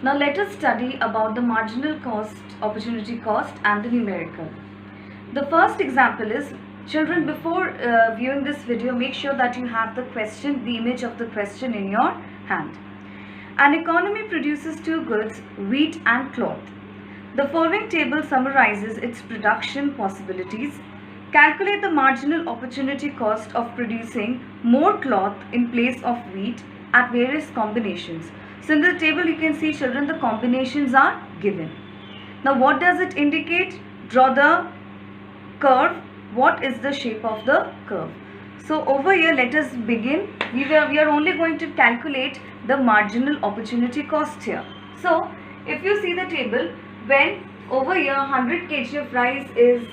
Now let us study about the marginal cost, opportunity cost and the numerical. The first example is, children, before viewing this video, make sure that you have the question, the image of the question in your hand. An economy produces two goods, wheat and cloth. The following table summarizes its production possibilities. Calculate the marginal opportunity cost of producing more cloth in place of wheat at various combinations. So in the table you can see, children, the combinations are given. Now what does it indicate? Draw the curve. What is the shape of the curve? So over here, let us begin. We are only going to calculate the marginal opportunity cost here. So if you see the table, when over here 100 kg of rice is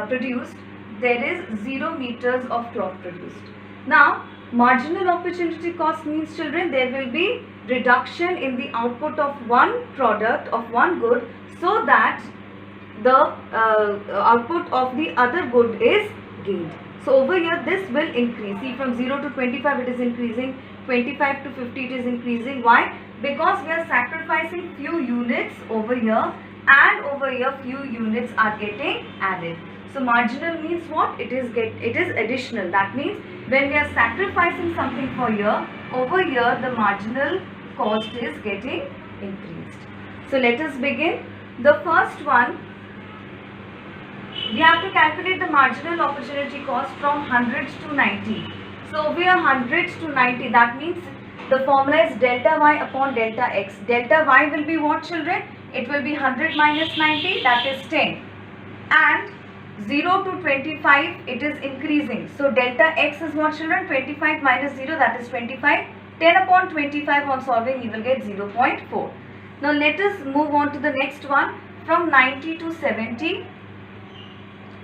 produced, there is 0 meters of cloth produced. Now marginal opportunity cost means, children, there will be reduction in the output of one product, of one good, so that the output of the other good is gained. So over here this will increase. See, from 0 to 25 it is increasing, 25 to 50 it is increasing. Why? Because we are sacrificing few units over here, and over here few units are getting added. So marginal means what? It is additional. That means when we are sacrificing something for here, over here the marginal cost is getting increased. So let us begin. The first one, we have to calculate the marginal opportunity cost from 100 to 90. So over here 100 to 90, that means the formula is delta y upon delta x. Delta y will be what, children? It will be 100 minus 90, that is 10. And 0 to 25, it is increasing. So delta x is what, children? 25 minus 0, that is 25. 10 upon 25 on solving, you will get 0.4. Now let us move on to the next one, from 90 to 70.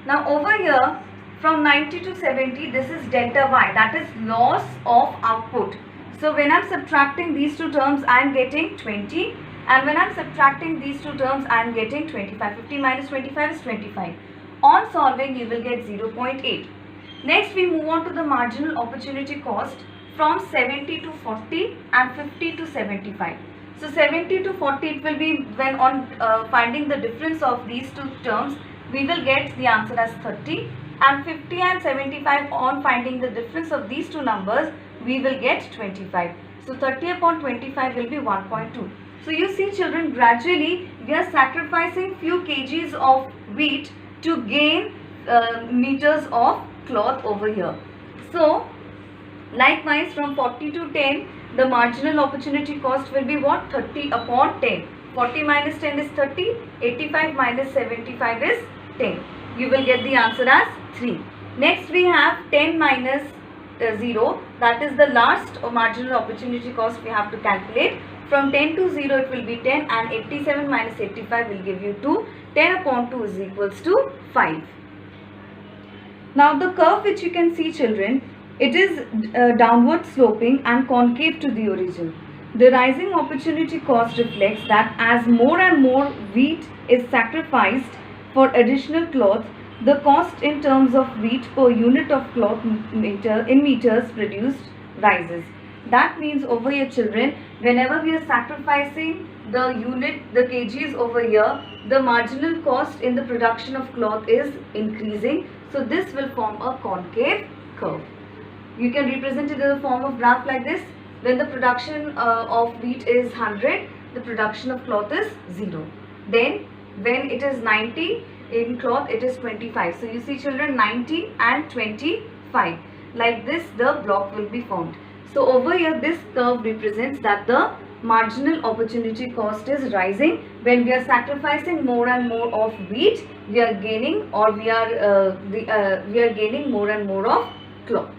Now over here, from 90 to 70, this is delta y, that is loss of output. So when I am subtracting these two terms, I am getting 20, and when I am subtracting these two terms, I am getting 25. 50 minus 25 is 25. On solving, you will get 0.8. Next, we move on to the marginal opportunity cost from 70 to 40 and 50 to 75. So 70 to 40, it will be when on finding the difference of these two terms, we will get the answer as 30, and 50 and 75 on finding the difference of these two numbers, we will get 25. So 30 upon 25 will be 1.2. So you see, children, gradually we are sacrificing few kgs of wheat to gain meters of cloth over here. So likewise, from 40 to 10, the marginal opportunity cost will be what? 30 upon 10. 40 minus 10 is 30, 85 minus 75 is 10. You will get the answer as 3. Next we have 10 minus 0, that is the last marginal opportunity cost we have to calculate. From 10 to 0 it will be 10, and 87 minus 85 will give you 2. 10 upon 2 is equals to 5. Now the curve which you can see, children, it is downward sloping and concave to the origin. The rising opportunity cost reflects that as more and more wheat is sacrificed for additional cloth, the cost in terms of wheat per unit of cloth in meters produced rises. That means over here, children, whenever we are sacrificing the unit, the kgs over here, the marginal cost in the production of cloth is increasing. So this will form a concave curve. You can represent it in the form of graph like this. When the production of wheat is 100, the production of cloth is 0. Then when it is 90, in cloth it is 25. So you see, children, 90 and 25. Like this the block will be formed. So over here this curve represents that the marginal opportunity cost is rising. When we are sacrificing more and more of wheat, we are gaining, or we are gaining more and more of cloth.